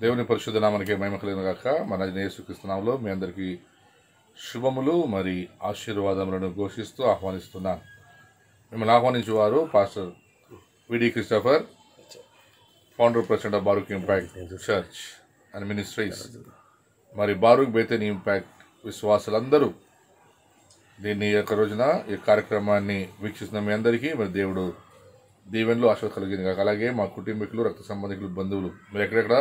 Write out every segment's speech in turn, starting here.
దేవుని పరిశుద్ధ నామానికి మహిమ కలుగును గాక. మన యేసుక్రీస్తు నామములో మీ అందరికీ శుభములు మరి ఆశీర్వాదములను ఘోషిస్తూ ఆహ్వానిస్తున్నాను. మిమ్మల్ని ఆహ్వానించేవారు pastor VD Christopher, founder president of Baruch impact church and ministries. మరి బారూక్ బేతేని ఇంపాక్ట్ విశ్వాసులందరూ దీన్ని యొక్క రోజున ఈ కార్యక్రమాన్ని వీక్షిస్తున్న మీ అందరికీ మరి దేవుడు దీవెనలు ఆశ కలిగింది కాక. అలాగే మా కుటుంబీకులు, రక్త సంబంధికులు, బంధువులు మీరు ఎక్కడెక్కడ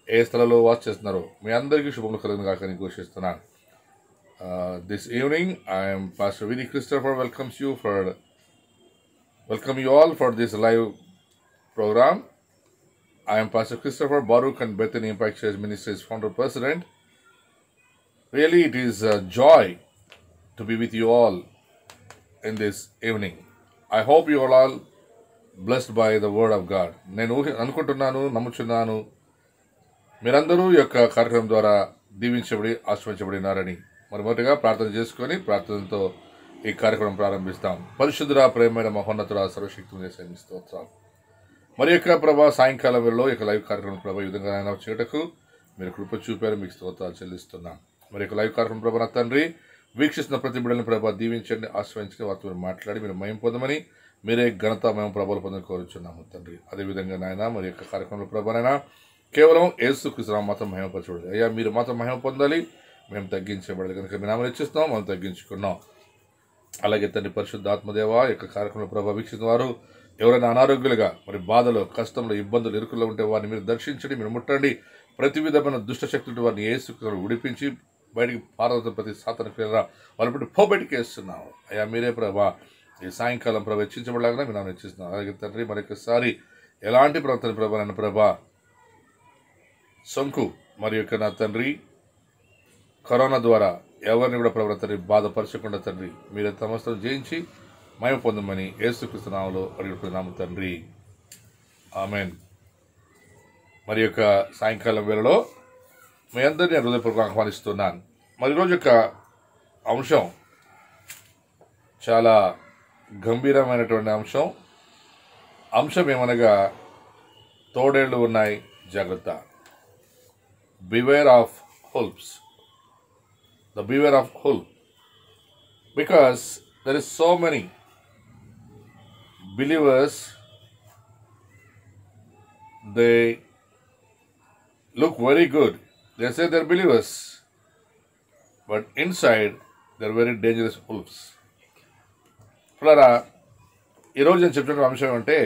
ఏ స్థలంలో వాచ్ చేస్తున్నారో మీ అందరికీ శుభములు కలిగిన కాక అని ఘోషిస్తున్నాను. This evening I am Pastor Vidi Christopher welcome you all for this live program. I am Pastor Christopher, Baruch and Bethany Impact Church Ministries founder president. Really it is a joy to be with you all in this evening. I hope you are all blessed by the word of God. నేను అనుకుంటున్నాను, నమ్ముచున్నాను మీరందరూ ఈ యొక్క కార్యక్రమం ద్వారా దీవించబడి ఆశీర్వదించబడినారని. మరి మొదటిగా ప్రార్థన చేసుకొని ప్రార్థనతో ఈ కార్యక్రమం ప్రారంభిస్తాం. పరిశుద్ధుడా, ప్రేమైన మహోన్నతుడా, సర్వశక్తుని స్తోత్రాలు. మరి యొక్క ప్రభా సాయంకాలం వేళలో ఈ యొక్క లైవ్ కార్యక్రమం ప్రభా ఈ విధంగా ఆయన చేయటకు మీరు కృప చూపారు, మీకు స్తోత్రాలు చెల్లిస్తున్నాం. మరి యొక్క లైవ్ కార్యక్రమం ప్రభా నా తండ్రి వీక్షిస్తున్న ప్రతి బిడ్డలను ప్రభా దీవించండి, ఆశ్రయించండి, వారితో మీరు మాట్లాడి మీరు మహిమ పొందమని మీరే ఘనత మేము ప్రభావాలు పొందని కోరుచున్నాము తండ్రి. అదేవిధంగా నాయన మరి యొక్క కార్యక్రమంలో ప్రభానైనా కేవలం యేసుక్రీస్తు నామమున మాత్రం మహిమపరచబడదు. అయ్యా మీరు మాత్రం మహిమ పొందాలి, మేము తగ్గించబడాలి కనుక మీ నామమున ఇచ్చిస్తున్నాం, మనం తగ్గించుకున్నాం. అలాగే తండ్రి పరిశుద్ధాత్మదేవ యొక్క కార్యక్రమంలో ప్రభావ వీక్షిస్తున్న వారు ఎవరైనా అనారోగ్యులుగా మరి బాధలు, కష్టంలో, ఇబ్బందులు, ఇరుకుల్లో ఉంటే వారిని మీరు దర్శించండి, మీరు ముట్టండి. ప్రతి విధమైన దుష్ట శక్తులు వారిని యేసుక్రీస్తు విడిపించి బయటికి పారదవుతున్న ప్రతి సాతాను క్రియల వాళ్ళ బట్టి బయటికి వేస్తున్నాం. అయ్యా మీరే ప్రభా ఈ సాయంకాలం ప్రభా హెచ్చించబడలాగా మీ నామమున హెచ్చిస్తున్నాం. అలాగే తండ్రి మరొకసారి ఎలాంటి ప్రవర్తన ప్రభా నన్ను ప్రభా సొంకు మరి యొక్క నా తండ్రి కరోనా ద్వారా ఎవరిని కూడా ప్రవర్తన బాధపరచకుండా తండ్రి మీరు సమస్తం జయించి మహిమ పొందమని యేసుక్రీస్తు నామములో అడుగుతున్నాము తండ్రి, ఆమేన్. మరి యొక్క సాయంకాలం వేళలో మీ అందరినీ హృదయపూర్వకంగా ఆహ్వానిస్తున్నాను. మరి ఈరోజు యొక్క అంశం చాలా గంభీరమైనటువంటి అంశం ఏమనగా తోడేళ్లు ఉన్నాయి జాగ్రత్త. Beware of wolves. The beware of wolf. Because there is so many believers, they look very good. They say they're believers. But inside, they're very dangerous wolves. ఈరోజు నేను చెప్తున్న అంశం అంటే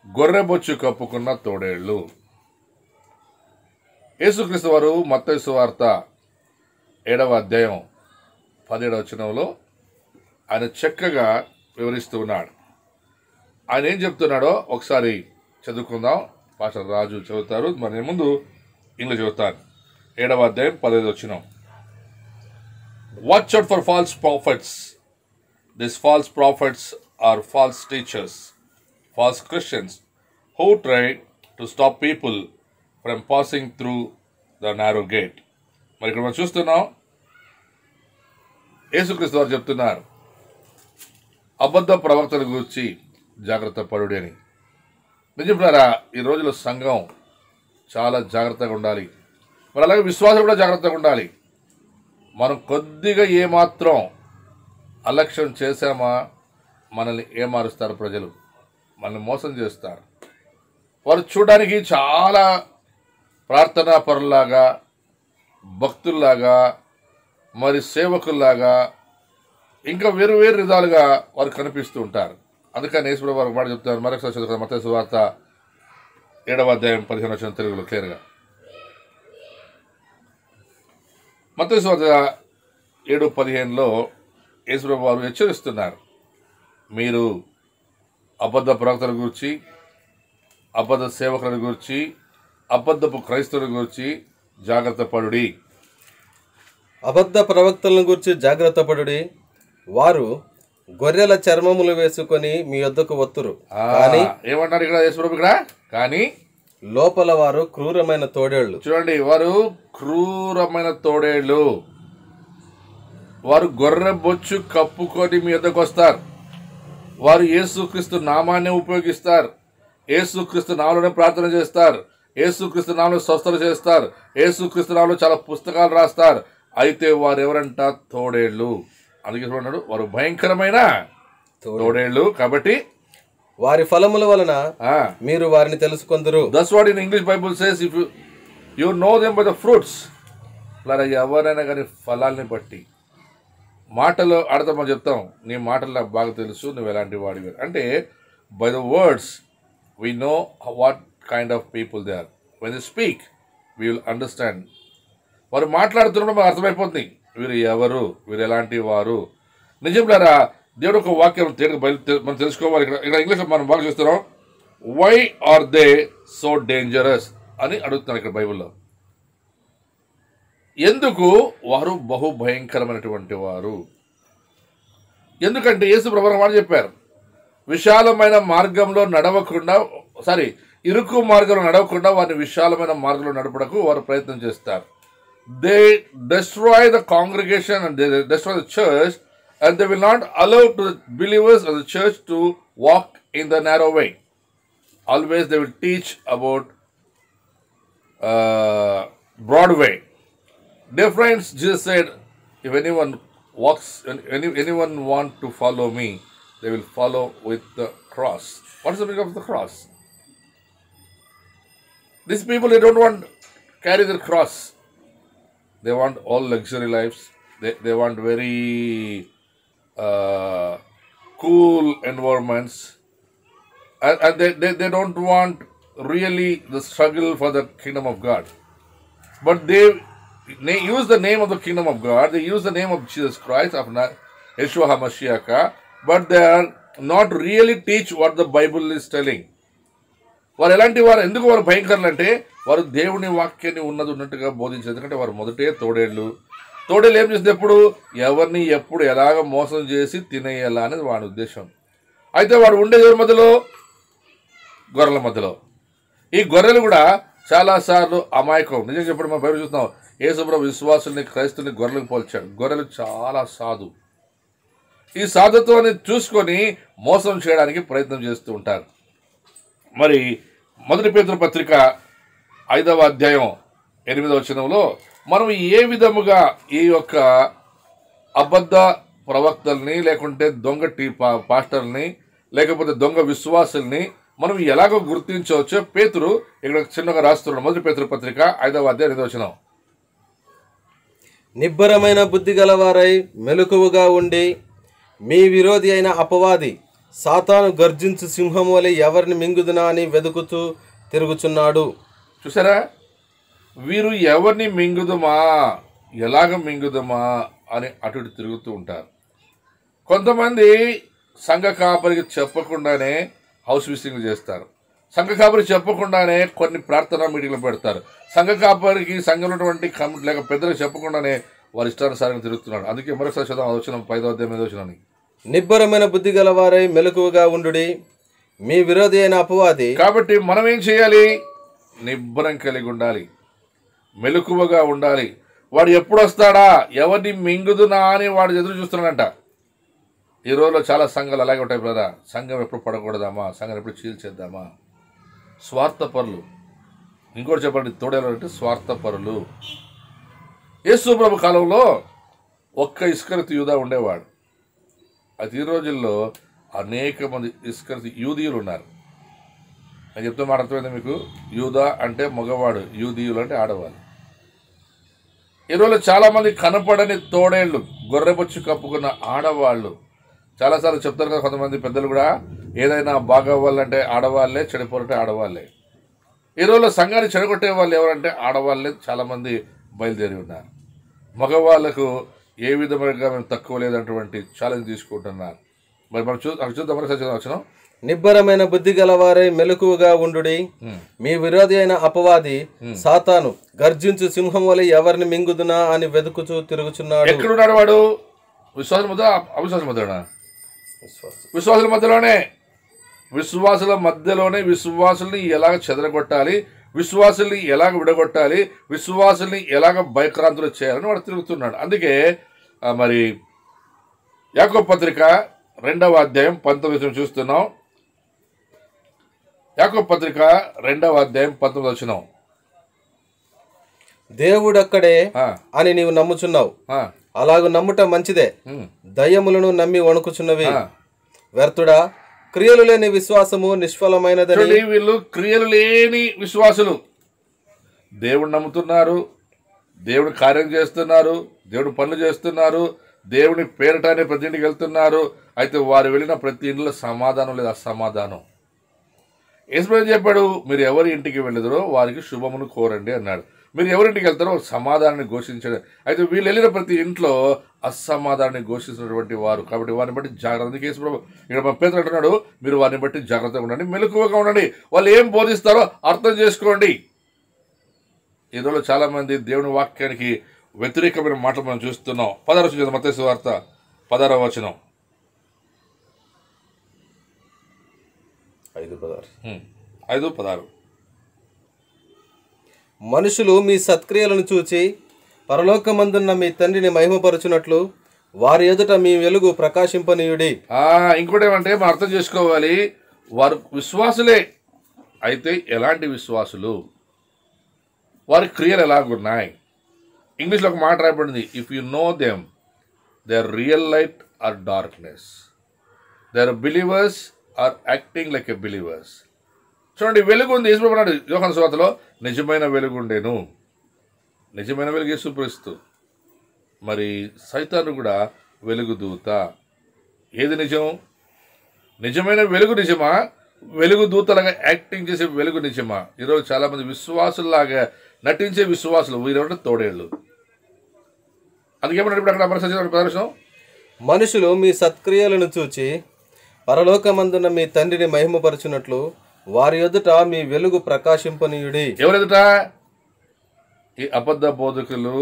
గొర్రెబొచ్చు కప్పుకున్న తోడేళ్ళు. యేసుక్రీస్తు వారు మత్తయి సువార్త 7వ అధ్యాయం 17వ వచనంలో ఆయన చక్కగా వివరిస్తూ ఉన్నాడు. ఆయన ఏం చెప్తున్నాడో ఒకసారి చదువుకుందాం. పాస్టర్ రాజు చదువుతారు, మరి నేను ముందు ఇంగ్లీష్ చదువుతాను. 7వ అధ్యాయం 15వ వచనం. Watch out for false prophets. These false prophets are false teachers, false Christians who try to stop people from passing through the narrow gate. మరి ఇక్కడ మనం చూస్తున్నాం యేసుక్రీస్తు వారు చెప్తున్నారు అబద్ధ ప్రవక్తల గురించి జాగ్రత్త పడుడి అని. నిజంగా ఈ రోజుల్లో సంఘం చాలా జాగ్రత్తగా ఉండాలి. మరి అలాగే విశ్వాసం కూడా జాగ్రత్తగా ఉండాలి. మనం కొద్దిగా ఏమాత్రం అలక్ష్యం చేశామా మనల్ని ఏమారుస్తారు ప్రజలు, మనల్ని మోసం చేస్తారు. వారు చూడడానికి చాలా ప్రార్థనా పరుల్లాగా, భక్తుల్లాగా, మరి సేవకుల్లాగా, ఇంకా వేరు వేరు విధాలుగా వారు కనిపిస్తూ ఉంటారు. అందుకని యేసు ప్రభువు వారు మాట చెప్తారు. మరొకసారి చదువుకున్న మత్తయి సువార్త 7వ అధ్యాయం 15వ వచనం తెలుగులో క్లియర్గా. మత్తయి సువార్త 7:15లో యేసు ప్రభువు వారు హెచ్చరిస్తున్నారు, మీరు అబద్ధ ప్రవక్తల గురించి, అబద్ధ సేవకుల గురించి, అబద్ధపు క్రైస్తవుల గురించి జాగ్రత్త పడుడి. అబద్ధ ప్రవక్తలను గురించి జాగ్రత్త పడుడి. వారు గొర్రెల చర్మములు వేసుకొని మీ వద్దకు వత్తురు, కానీ ఏమంటారు ఇక్కడ యేసు ఇక్కడ, కానీ లోపల వారు క్రూరమైన తోడేళ్లు. చూడండి, వారు క్రూరమైన తోడేళ్లు. వారు గొర్రె బొచ్చు కప్పుకొని మీ వద్దకు వస్తారు. వారు యేసుక్రీస్తు నామాన్ని ఉపయోగిస్తారు, యేసుక్రీస్తు నామములోనే ప్రార్థన చేస్తారు, యేసుక్రీస్తు నామములో స్వస్థతలు చేస్తారు, యేసుక్రీస్తు నామములో చాలా పుస్తకాలు రాస్తారు. అయితే వారు ఎవరంట? తోడేళ్ళు. అందుకే చూడండి, వారు భయంకరమైన తోడేళ్ళు. కాబట్టి వారి ఫలముల వలన మీరు వారిని తెలుసుకొందురు. That's what in English Bible says, if you know them by the fruits. అలా ఎవరైనా కానీ ఫలాల్ని బట్టి. మాటలు ఆడతాం చెప్తాం, నీ మాటలు నాకు బాగా తెలుసు, నువ్వు ఎలాంటి వాడివి అంటే. By the words we know what kind of people they are. When they speak we will understand. వారు మాట్లాడుతున్నప్పుడు మాకు అర్థమైపోతుంది వీరు ఎవరు, వీరు ఎలాంటి వారు. నిజంలారా, దేవుడు ఒక వాక్యం మనం తెలుసుకోవాలి. ఇక్కడ ఇంగ్లీష్లో మనం బాగా చూస్తున్నాం, why are they so dangerous అని అడుగుతున్నారు ఇక్కడ బైబిల్లో. ఎందుకు వారు బహు భయంకరమైనటువంటి వారు? ఎందుకంటే యేసు ప్రభువు మాట చెప్పారు, విశాలమైన మార్గంలో నడవకుండా, ఇరుకు మార్గంలో నడవకుండా వారిని విశాలమైన మార్గంలో నడుపుటకు వారు ప్రయత్నం చేస్తారు. They destroy the congregation and they destroy the church, and they will not allow to the believers of the church to walk in the narrow way. Always they will teach about broad way. Dear friends, Jesus said, if anyone anyone want to follow me, they will follow with the cross. What is the meaning of the cross? These people, they don't want to carry their cross. They want all luxury lives. They want very cool environments. And they don't want really the struggle for the kingdom of God. But they use the name of the kingdom of God. They use the name of Jesus Christ, of Yeshua HaMashiach. But they are not really teach what the Bible is telling. వారు ఎలాంటి వారు? ఎందుకు వారు భయంకరులు అంటే, వారు దేవుని వాక్యాన్ని ఉన్నట్టుగా బోధించారు. ఎందుకంటే వారు మొదటే తోడేళ్ళు. తోడేళ్ళు ఏం చేస్తుంది? ఎప్పుడు ఎవరిని ఎప్పుడు ఎలాగ మోసం చేసి తినేయాలా అనేది వాడి ఉద్దేశం. అయితే వాడు ఉండేది ఎవరి మధ్యలో? గొర్రెల మధ్యలో. ఈ గొర్రెలు కూడా చాలాసార్లు అమాయకం. నిజం చెప్పడం మనం బయట చూస్తున్నాం, యేసుప్రభు విశ్వాసుల్ని క్రైస్తుల్ని గొర్రెలకు పోల్చాడు. గొర్రెలు చాలా సాధు. ఈ సాధుత్వాన్ని చూసుకొని మోసం చేయడానికి ప్రయత్నం చేస్తూ ఉంటారు. మరి మొదటి పేతురు పత్రిక 5వ అధ్యాయం 8వ వచనంలో మనం ఏ విధముగా ఈ యొక్క అబద్ధ ప్రవక్తల్ని, లేకుంటే దొంగ పాస్టర్ని, లేకపోతే దొంగ విశ్వాసుల్ని మనం ఎలాగో గుర్తించవచ్చో పేతురు ఇక్కడ చిన్నగా రాస్తున్నాడు. మొదటి పేతురు పత్రిక 5వ అధ్యాయం 8వ వచనం, నిబ్బరమైన బుద్ధి గలవారై మెలకువగా ఉండి మీ విరోధి అయిన అపవాది సాతాను గర్జించు సింహం వలె ఎవరిని మింగుదునా అని వెదుకుతూ తిరుగుచున్నాడు. చూసారా, వీరు ఎవరిని మింగుదుమా, ఎలాగ మింగుదుమా అని అటు ఇటు తిరుగుతూ ఉంటారు. కొంతమంది సంఘ కాపరికి చెప్పకుండానే హౌస్ విజిటింగ్లు చేస్తారు. సంఘ కాపరికి చెప్పకుండానే కొన్ని ప్రార్థనా మీటింగ్లు పెడతారు. సంఘ కాపరికి సంఘంలో ఉన్నటువంటి కమిటీ లేక పెద్దలకు చెప్పకుండానే వారి ఇష్టానుసారంగా తిరుగుతున్నాడు. అందుకే మరొకసారి చదువు వచ్చిన 5వ అధ్యాయం 8వ వచనం, నిబ్బరమైన బుద్ధి గలవారై మెలకువగా ఉండుడి మీ విరోధి అయిన అపవాది. కాబట్టి మనం ఏం చేయాలి? నిబ్బరం కలిగి ఉండాలి, మెలకువగా ఉండాలి. వాడు ఎప్పుడు వస్తాడా, ఎవరిని మింగుదునా అని వాడు ఎదురు చూస్తున్నాడంట. ఈ రోజులో చాలా సంఘాలు అలాగే ఉంటాయి కదా. సంఘం ఎప్పుడు పడకూడదామా, సంఘం ఎప్పుడు చీల్చేద్దామా. స్వార్థపరులు. ఇంకోటి చెప్పండి, తోడేలు అంటే స్వార్థపరులు. యేసు ప్రభు కాలంలో ఒక్క ఇస్కరియోతు యూదా ఉండేవాడు. అది ఈ రోజుల్లో అనేక మంది ఇస్కరియోతు యూదీయులు ఉన్నారు. నేను చెప్తే మాట అర్థమైంది మీకు? యూదా అంటే మగవాడు, యూదీయులు అంటే ఆడవాళ్ళు. ఈ రోజుల్లో చాలామంది కనపడని తోడేళ్ళు, గొర్రెబొచ్చు కప్పుకున్న ఆడవాళ్ళు. చాలాసార్లు చెప్తారు కదా కొంతమంది పెద్దలు కూడా, ఏదైనా బాగవ్వాలంటే ఆడవాళ్ళే, చెడిపోవాలంటే ఆడవాళ్ళే. ఈ రోజుల్లో సంఘాన్ని చెడగొట్టే వాళ్ళు ఎవరంటే ఆడవాళ్ళే చాలామంది బయలుదేరి ఉన్నారు. మగవాళ్ళకు ఏ విధంగా మేము తక్కువ లేదన్నటువంటి ఛాలెంజ్ తీసుకుంటున్నారు. మరి మనం చూద్దాం వచ్చిన, నిబ్బరమైన బుద్ధి గలవారై మెలకువగా ఉండుడి మీ విరోధి అయిన అపవాది సాతాను గర్జించు సింహం వలె ఎవరిని మింగుదునా అని వెతుకుచూ తిరుగుచున్నాడు. ఎక్కడున్నాడు వాడు? విశ్వాసం మధ్య, అవిశ్వాసం మధ్యలోనా? విశ్వాసుల మధ్యలోనే. విశ్వాసుల మధ్యలోనే విశ్వాసుల్ని ఎలాగ చెదరగొట్టాలి, విశ్వాసుల్ని ఎలాగ విడగొట్టాలి, విశ్వాసుల్ని ఎలాగ భయక్రాంతులు చేయాలని వాడు తిరుగుతున్నాడు. అందుకే మరి యాకోబు పత్రిక 2వ అధ్యాయం 19 చూస్తున్నాం. యాకోబు పత్రిక 2వ అధ్యాయం 19వ వచనం. దేవుడక్కడే ఆ, అని నీవు నమ్ముచున్నావు, ఆ, అలాగు నమ్ముట మంచిదే. ఉమ్, దయ్యములను నమ్మి వణుకుచున్నవి. ఆ. వ్యర్థుడా, క్రియలు లేని విశ్వాసము నిష్ఫలమైనదని. చూడండి, వీళ్ళు క్రియలు లేని విశ్వాసులు. దేవుడు నమ్ముతున్నారు, దేవుడు కార్యం చేస్తున్నారు, దేవుడు పనులు చేస్తున్నారు, దేవుని పేరటానే ప్రతి ఇంటికి వెళ్తున్నారు. అయితే వారు వెళ్ళిన ప్రతి ఇంట్లో సమాధానం లేదా అసమాధానం. యేసుప్రభు చెప్పాడు, మీరు ఎవరి ఇంటికి వెళ్ళదురో వారికి శుభమును కోరండి అన్నాడు. మీరు ఎవరింటికి వెళ్తారో సమాధానాన్ని ఘోషించండి. అయితే వీళ్ళు వెళ్ళిన ప్రతి ఇంట్లో అసమాధానాన్ని ఘోషిస్తున్నటువంటి వారు. కాబట్టి వారిని బట్టి జాగ్రత్త. అందుకే యేసుప్రభు ఇక్కడ పేతురు అంటున్నాడు, మీరు వారిని బట్టి జాగ్రత్తగా ఉండండి, మెలకువగా ఉండండి. వాళ్ళు ఏం బోధిస్తారో అర్థం చేసుకోండి. ఈ రోజు చాలా మంది దేవుని వాక్యానికి వ్యతిరేకమైన మాటలు మనం చూస్తున్నాం. 16వ వచనం, మత్తయి సువార్త 16వ వచనం. 5:16. మనుషులు మీ సత్క్రియలను చూచి పరలోకమందున్న మీ తండ్రిని మహిమపరచునట్లు వారి ఎదుట మీ వెలుగు ప్రకాశింపనీయుడి. ఇంకోటి ఏమంటే మనం అర్థం చేసుకోవాలి, వారు విశ్వాసులే. అయితే ఎలాంటి విశ్వాసులు, వారి క్రియలు ఎలాగున్నాయి? ఇంగ్లీష్లో ఒక మాట రాయబడింది, if you know them they are real light or darkness, they are believers or acting like a believers. చూడండి, వెలుగు ఉంది. యేసు అన్నాడు యోహాను సువార్తలో, నిజమైన వెలుగు ఉండేను. నిజమైన వెలుగు యేసు క్రీస్తు. మరి సైతాను కూడా వెలుగు దూత. ఏది నిజం? నిజమైన వెలుగు నిజమా? వెలుగు దూతలాగా యాక్టింగ్ చేసే వెలుగు నిజమా? ఈరోజు చాలామంది విశ్వాసుల్లాగా నటించే విశ్వాసులు, వీరెవరంటే తోడేళ్ళు. అందుకేమన్నా ఇప్పుడు అక్కడ ప్రదర్శనం, మనుషులు మీ సత్క్రియలను చూచి పరలోకమందున్న మీ తండ్రిని మహిమపరచునట్లు వారి ఎదుట మీ వెలుగు ప్రకాశింపనీయుడి. ఎవరెదుట? ఈ అబద్ధ బోధకులు,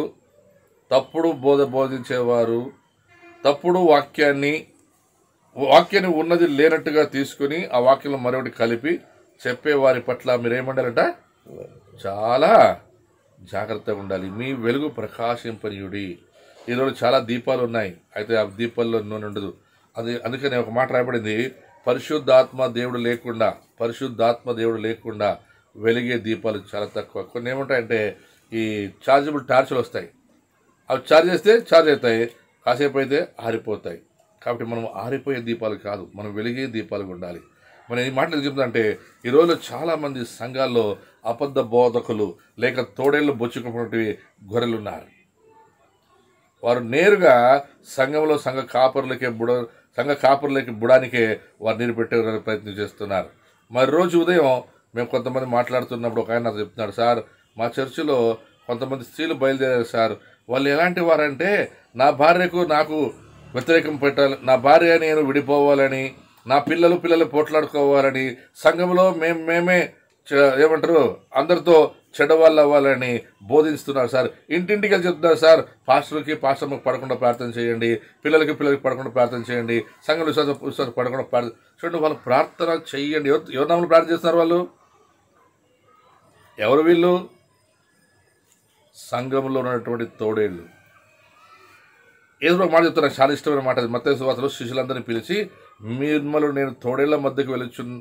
తప్పుడు బోధించేవారు, తప్పుడు వాక్యాన్ని ఉన్నది లేనట్టుగా తీసుకుని ఆ వాక్యంలో మరొకటి కలిపి చెప్పేవారి పట్ల మీరేమంటారట? చాలా జాగ్రత్తగా ఉండాలి. మీ వెలుగు ప్రకాశింపనీయుడి. ఈరోజు చాలా దీపాలు ఉన్నాయి, అయితే ఆ దీపాల్లో నూనె ఉండదు. అందుకని ఒక మాట రాయబడింది, పరిశుద్ధాత్మ దేవుడు లేకుండా వెలిగే దీపాలు చాలా తక్కువ. కొన్ని ఏముంటాయంటే ఈ ఛార్జబుల్ టార్చ్లు వస్తాయి, అవి ఛార్జ్ చేస్తే ఛార్జ్ అవుతాయి, కాసేపు అయితే ఆరిపోతాయి. కాబట్టి మనం ఆరిపోయే దీపాలు కాదు, మనం వెలిగే దీపాలుగా ఉండాలి. మనం ఈ మాటలు చెప్తుందంటే ఈ రోజులో చాలామంది సంఘాల్లో అబద్ధ బోధకులు లేక తోడేళ్ళు బొచ్చుకున్నటువంటి గొర్రెలు ఉన్నారు. వారు నేరుగా సంఘంలో సంఘ కాపరులకి బుడానికే వారు నీరు పెట్టే ప్రయత్నం చేస్తున్నారు. మరి రోజు ఉదయం మేము కొంతమంది మాట్లాడుతున్నప్పుడు ఒక ఆయన నాకు చెప్తున్నాడు, సార్ మా చర్చిలో కొంతమంది స్త్రీలు బయలుదేరారు సార్, వాళ్ళు ఎలాంటి వారంటే నా భార్యకు నాకు వ్యతిరేకం పెట్టాలి, నా భార్య నేను విడిపోవాలని, నా పిల్లలు పోట్లాడుకోవాలని, సంఘంలో మేమే ఏమంటారు అందరితో చెడ్డవాళ్ళు అవ్వాలని బోధిస్తున్నారు సార్. ఇంటింటికి వెళ్ళి చెప్తున్నారు సార్, పాస్టర్కి పడకుండా ప్రార్థన చేయండి, పిల్లలకి పడకుండా ప్రార్థన చేయండి, సంఘంలో విశ్వాసం పడకుండా ప్రార్థన చూడండి. వాళ్ళు ప్రార్థన చెయ్యండి. ఎవరు నామలు ప్రార్థన చేస్తున్నారు? వాళ్ళు ఎవరు? వీళ్ళు సంఘంలో ఉన్నటువంటి తోడేళ్ళు. ఏదో ఒక మాట చెప్తున్నా, చాలా ఇష్టమైన మాట. మత్తయి సువార్తలో శిష్యులందరినీ పిలిచి మిమ్మల్ని నేను తోడేళ్ల మధ్యకు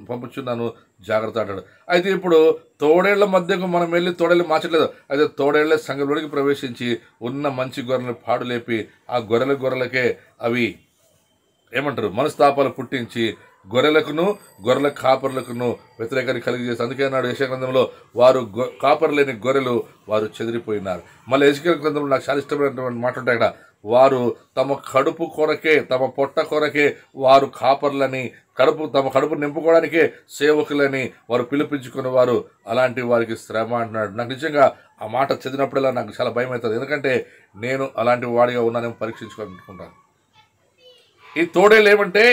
పంపుచున్నాను, జాగ్రత్త అంటాడు. అయితే ఇప్పుడు తోడేళ్ల మధ్యకు మనం వెళ్ళి తోడేళ్ళు మార్చట్లేదు. అయితే తోడేళ్లే సంఘంలోనికి ప్రవేశించి ఉన్న మంచి గొర్రెలను పాడులేపి ఆ గొర్రెలకే అవి ఏమంటారు మనస్తాపాలు పుట్టించి గొర్రెల కాపర్లకును వ్యతిరేకాన్ని కలిగజేసి, అందుకే అన్నాడు యెషయా గ్రంథంలో, వారు కాపర్ లేని గొర్రెలు వారు చెదిరిపోయినారు. మళ్ళీ యెషయా గ్రంథంలో నాకు చాలా ఇష్టమైనటువంటి మాట ఉంటాయి అక్కడ, వారు తమ కడుపు కొరకే, తమ పొట్ట కొరకే వారు కాపర్లని, తమ కడుపు నింపుకోవడానికే సేవకులని వారు పిలిపించుకున్న వారు, అలాంటి వారికి శ్రమ అంటున్నాడు. నాకు నిజంగా ఆ మాట చదివినప్పుడల్లా నాకు చాలా భయం అవుతుంది. ఎందుకంటే నేను అలాంటి వాడిగా ఉన్నానేమో పరీక్షించుకోవాలనుకుంటాను. ఈ తోడేళ్ళు ఏమంటే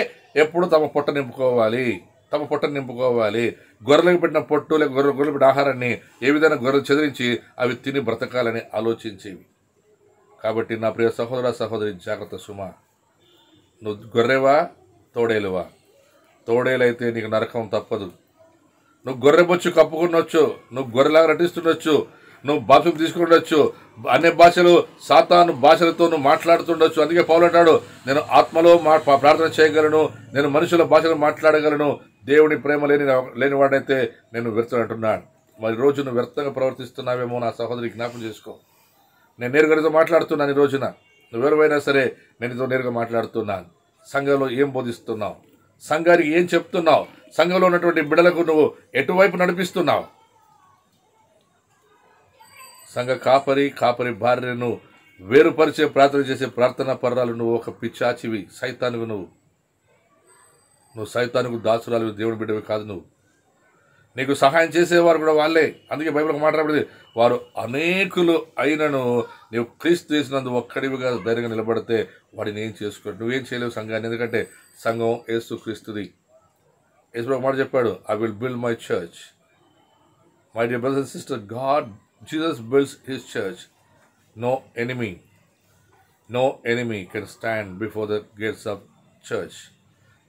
ఎప్పుడు తమ పొట్ట నింపుకోవాలి. గొర్రెలకు పెట్టిన పొట్టు లేక గొర్రెలు పెట్టిన ఆహారాన్ని ఏ విధంగా గొర్రెలు చెదిరించి అవి తిని బ్రతకాలని ఆలోచించేవి. కాబట్టి నా ప్రియ సహోదరి జాగ్రత్త సుమా. నువ్వు గొర్రెవా తోడేలువా? తోడేలైతే నీకు నరకం తప్పదు. నువ్వు గొర్రె బొచ్చు కప్పుకునొచ్చు, నువ్వు గొర్రెలాగా నటిస్తుండొచ్చు, నువ్వు బాప్తిసం తీసుకుండొచ్చు, అన్ని భాషలు సాతాను భాషలతో నువ్వు మాట్లాడుతుండొచ్చు. అందుకే పౌలు అంటాడు, నేను ఆత్మలో ప్రార్థన చేయగలను, నేను మనుషుల భాషలు మాట్లాడగలను, దేవుని ప్రేమ లేని వాడైతే నేను వ్యర్థుడు అంటున్నాను. మరి రోజు నువ్వు వ్యర్థంగా ప్రవర్తిస్తున్నావేమో నా సహోదరి జ్ఞాపకం చేసుకో. నేను నేరుగా మాట్లాడుతున్నాను. ఈ రోజున నువ్వెవరైనా సరే నేను ఇదో నేరుగా మాట్లాడుతున్నాను. సంఘంలో ఏం బోధిస్తున్నావు? సంఘానికి ఏం చెప్తున్నావు? సంఘంలో ఉన్నటువంటి బిడ్డలకు నువ్వు ఎటువైపు నడిపిస్తున్నావు? సంఘ కాపరి భార్యను వేరుపరిచే ప్రార్థన చేసే ప్రార్థనా పర్రాలు నువ్వు ఒక పిచ్చాచివి, సైతానువు. నువ్వు సైతానుకు దాసురాలు, దేవుని బిడ్డవి కాదు. నీకు సహాయం చేసేవారు కూడా వాళ్ళే. అందుకే బైబిల్ మాట్లాడేది వారు అనేకులు అయినను నీవు క్రీస్తు చేసినందు ఒక్కడివిగా ధైర్యంగా నిలబడితే వాడిని ఏం చేసుకో. నువ్వేం చేయలేవు సంఘాన్ని. ఎందుకంటే సంఘం యేసు క్రీస్తుది. యేసు ఒక మాట చెప్పాడు, I will build my church. My dear brothers and sister, Jesus builds his church. No enemy can stand before the gates of church,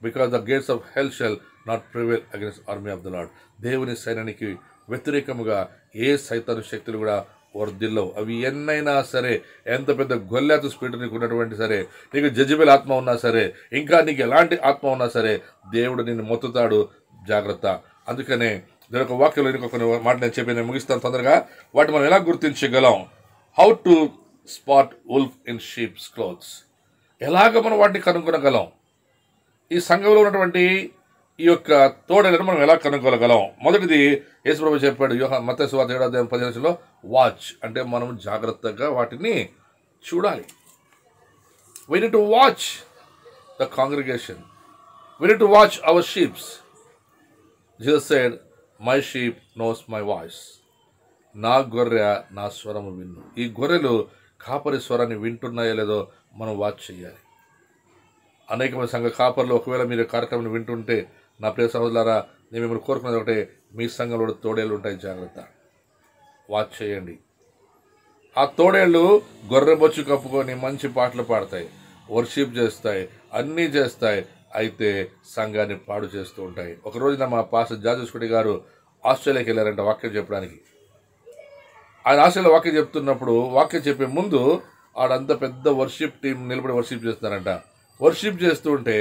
because the gates of hell shall not prevail against the army of the Lord. దేవుని సైన్యానికి వ్యతిరేకముగా ఏ సైతాను శక్తులు కూడా వర్ధిల్లవు. అవి ఎన్నైనా సరే, ఎంత పెద్ద గొల్లాతు స్పీడ్ నీకు ఉన్నటువంటి సరే, నీకు జడ్జిబుల్ ఆత్మ ఉన్నా సరే, ఇంకా నీకు ఎలాంటి ఆత్మ ఉన్నా సరే, దేవుడు నిన్ను మొత్తుతాడు. జాగ్రత్త. అందుకనే దీని ఒక వాక్యంలో ఇంకొక మాట నేను చెప్పి నేను ముగిస్తాను తొందరగా. వాటి మనం ఎలా గుర్తించగలం? How to spot wolf in sheeps clothes. ఎలాగ మనం వాటిని కనుగొనగలం? ఈ సంఘంలో ఉన్నటువంటి ఈ యొక్క తోడేలను మనం ఎలా కనుగొనగలం? మొదటిది యేసుప్రభు చెప్పాడు మత్తయి సువార్త 7:15 వాచ్. అంటే మనం జాగ్రత్తగా వాటిని చూడాలి. We need to watch the congregation. We need to watch our sheep. Jesus said, my sheep knows my voice. నా గొర్రె నా స్వరము విన్ను. ఈ గొర్రెలు కాపరి స్వరాన్ని వింటున్నాయో లేదో మనం వాచ్ చేయాలి. అనేకమంది సంఘ కాపర్లు ఒకవేళ మీరు కార్యక్రమం వింటుంటే, నా ప్రియ సహోదరులారా, నేను మిమ్మల్ని కోరుకునేది ఒకటే, మీ సంఘంలో తోడేళ్ళు ఉంటాయి. జాగ్రత్త. వాచ్ చేయండి. ఆ తోడేళ్ళు గొర్రె బొచ్చు కప్పుకొని మంచి పాటలు పాడతాయి, వర్షిప్ చేస్తాయి, అన్నీ చేస్తాయి. అయితే సంఘాన్ని పాడు చేస్తూ ఉంటాయి. ఒక రోజున మా పాస్టర్ జాజస్కుడి గారు ఆస్ట్రేలియాకి వెళ్ళారంట వాక్యం చెప్పడానికి. ఆయన ఆస్ట్రేలియా వాక్యం చెప్తున్నప్పుడు, వాక్యం చెప్పే ముందు ఆడంతా పెద్ద వర్షిప్ టీం నిలబడి వర్షిప్ చేస్తున్నారంట. వర్షిప్ చేస్తుంటే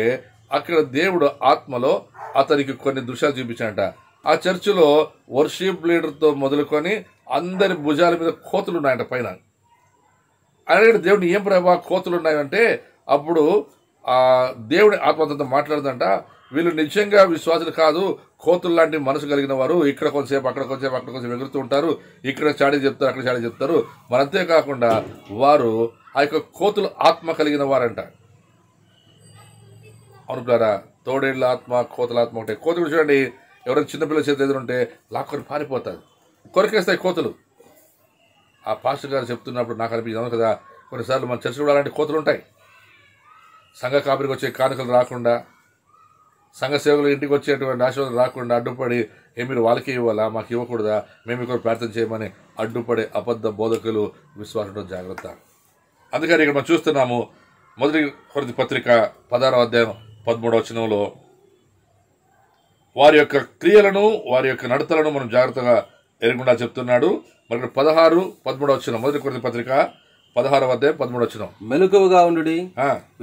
అక్కడ దేవుడు ఆత్మలో అతనికి కొన్ని దృశ్యాలు చూపించాడంట. ఆ చర్చిలో వర్షిప్ లీడర్తో మొదలుకొని అందరి భుజాల మీద కోతులు ఉన్నాయంట పైన. అలాగే దేవుడిని ఏం ప్రభావ కోతులు ఉన్నాయంటే, అప్పుడు ఆ దేవుడి ఆత్మతో మాట్లాడుతుందంట, వీళ్ళు నిజంగా విశ్వాసులు కాదు, కోతులు లాంటి మనసు కలిగిన వారు. ఇక్కడ కొంతసేపు అక్కడ కొంచెం ఎగురుతూ ఉంటారు, ఇక్కడ చాడీ చెప్తారు, అక్కడ చాడీ చెప్తారు. మరి అంతేకాకుండా వారు ఆ యొక్క కోతులు ఆత్మ కలిగిన వారంట. అవునులారా, తోడేళ్ళ ఆత్మ, కోతుల ఆత్మ ఉంటాయి. కోతులు చూడండి, ఎవరైనా చిన్నపిల్లల చేతి ఎదురుంటే లాక్కొని పారిపోతారు, కొరికేస్తాయి కోతులు. ఆ పాస్టర్ గారు చెప్తున్నప్పుడు నాకు అనిపించింది కదా, కొన్నిసార్లు మన చర్చలో అలాంటి కోతులు ఉంటాయి. సంఘ కాపరికి వచ్చే కానుకలు రాకుండా, సంఘ సేవకులు ఇంటికి వచ్చేటువంటి ఆశీర్వాదాలు రాకుండా అడ్డుపడి, మీరు వాళ్ళకి ఇవ్వాలా, మాకు ఇవ్వకూడదా, మేము ఇక్కడ ప్రార్థన చేయమని అడ్డుపడే అబద్ధ బోధకులు విశ్వాసంలో జాగ్రత్త. అందుకని ఇక్కడ మనం చూస్తున్నాము, మొదటి కొరింథీ పత్రిక 16:13 వారి యొక్క క్రియలను, వారి యొక్క నడతలను మనం జాగ్రత్తగా ఎరగకుండా చెప్తున్నాడు. మరి 16-13 మొదటి కొరింథీ పత్రిక 16:13 మెలకువగా ఉండుడి,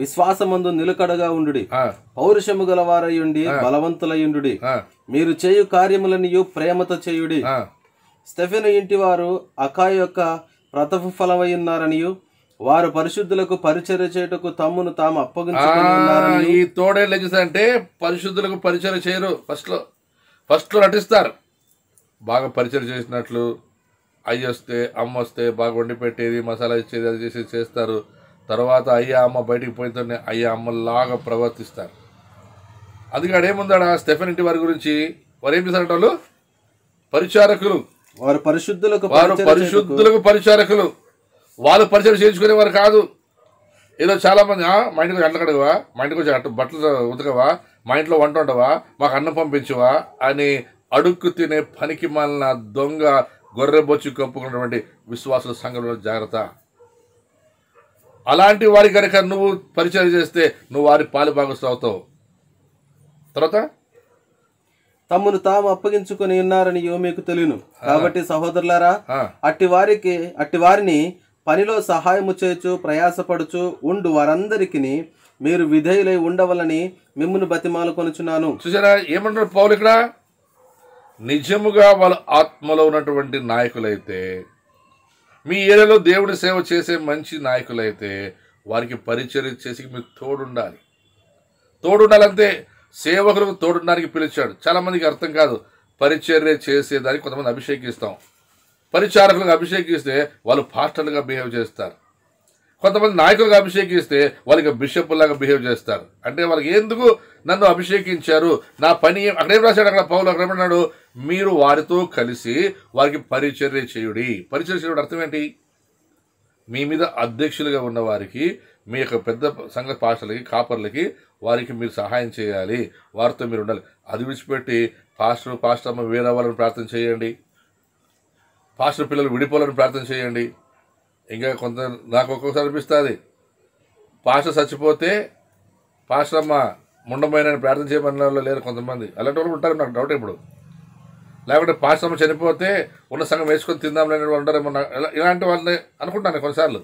విశ్వాసమందు నిలకడగా ఉండుడి, పౌరుషము గలవారయుండి బలవంతులయుండుడి, మీరు చేయు కార్యములనియు ప్రేమతో చేయుడి. స్టెఫెను ఇంటి వారు అకాయ యొక్క ప్రతిఫలమై ఉన్నారనియు, వారు పరిశుద్ధులకు పరిచర్య చేయుటకు తమ్మును తాము అప్పగించుకొని ఉన్నారని. ఈ తోడేళ్ళు ఏం చేస్తారంటే పరిశుద్ధులకు పరిచర్య చేయరు. ఫస్ట్ లో నటిస్తారు, బాగా పరిచర్య చేసినట్లు. అయ్య వస్తే అమ్మ వస్తే బాగా వండి పెట్టేది, మసాలా ఇచ్చేది, అది చేసేది చేస్తారు. తర్వాత అయ్యా అమ్మ బయటికి పోయితేనే అయ్యా అమ్మలాగా ప్రవర్తిస్తారు. అందుకే ఆడేముందాడా స్టెఫెన్ ఇంటి వారి గురించి, వారు ఏం చేశారంటే వాళ్ళు పరిచారకులు, వారు పరిశుద్ధులకు పరిచారకులు. వాళ్ళు పరిచయం చేయించుకునేవారు కాదు. ఏదో చాలా మంది మా ఇంటికి అట్ల కడగవా, మా ఇంటికి వచ్చి బట్టలు ఉతకవా, మా ఇంట్లో వంట ఉండవా, మాకు అన్నం పంపించవా అని అడుక్కు తినే పనికి మాలిన దొంగ గొర్రె బొచ్చు కప్పుకున్నటువంటి విశ్వాసుల సంఘంలో జాగ్రత్త. అలాంటి వారి కనుక నువ్వు పరిచయం చేస్తే నువ్వు వారి పాలు భాగస్థులు అవుతావు. తర్వాత తమ్మును తాము అప్పగించుకొని ఉన్నారని మీకు తెలియను. కాబట్టి సహోదరులారా, అట్టి వారిని పనిలో సహాయము చేయొచ్చు ప్రయాసపడుచు ఉండు వారందరికి మీరు విధేయులై ఉండవలని మిమ్మును బతిమాలుకొనుచున్నాను. చూసారా ఏమంటారు పౌలు ఇక్కడ? నిజముగా వాళ్ళ ఆత్మలో ఉన్నటువంటి నాయకులైతే, మీ ఏరియాలో దేవుడి సేవ చేసే మంచి నాయకులైతే వారికి పరిచర్య చేసి మీరు తోడుండాలి. తోడుండాలంటే సేవకులకు తోడుండడానికి పిలిచాడు. చాలామందికి అర్థం కాదు. పరిచర్య చేసేదానికి కొంతమంది అభిషేకిస్తాం, పరిచారకులకు అభిషేకిస్తే వాళ్ళు పాస్టర్లుగా బిహేవ్ చేస్తారు. కొంతమంది నాయకులుగా అభిషేకిస్తే వాళ్ళకి బిషప్లాగా బిహేవ్ చేస్తారు. అంటే వాళ్ళకి ఎందుకు నన్ను అభిషేకించారు, నా పని అక్కడ ఏం రాశాడు? అక్కడ పౌలు అక్కడ ఏమన్నాడు? మీరు వారితో కలిసి వారికి పరిచర్య చేయుడి. పరిచర్య చేయడం అర్థం ఏంటి? మీ మీద అధ్యక్షులుగా ఉన్న వారికి, మీ యొక్క పెద్ద సంఘ పాస్టర్లకి, కాపర్లకి, వారికి మీరు సహాయం చేయాలి, వారితో మీరు ఉండాలి. అది విడిచిపెట్టి పాస్టర్ అమ్మ వేరే వాళ్ళని ప్రార్థన చేయండి, పాస్టర్ పిల్లలు విడిపోవాలని ప్రార్థన చేయండి. ఇంకా కొంత నాకు ఒక్కొక్కసారి అనిపిస్తుంది, పాస్టర్ చచ్చిపోతే పాస్టర్ అమ్మ ముండమైన ప్రార్థన చేయమన్న వాళ్ళు లేరు కొంతమంది. అలాంటి వాళ్ళు ఉంటారు, నాకు డౌట్ ఇప్పుడు. లేకుంటే పాస్టర్ అమ్మ చనిపోతే ఉన్న సంఘం వేసుకొని తిందాం లేని వాళ్ళు ఉంటారేమో. ఇలాంటి వాళ్ళని అనుకుంటాను కొన్నిసార్లు.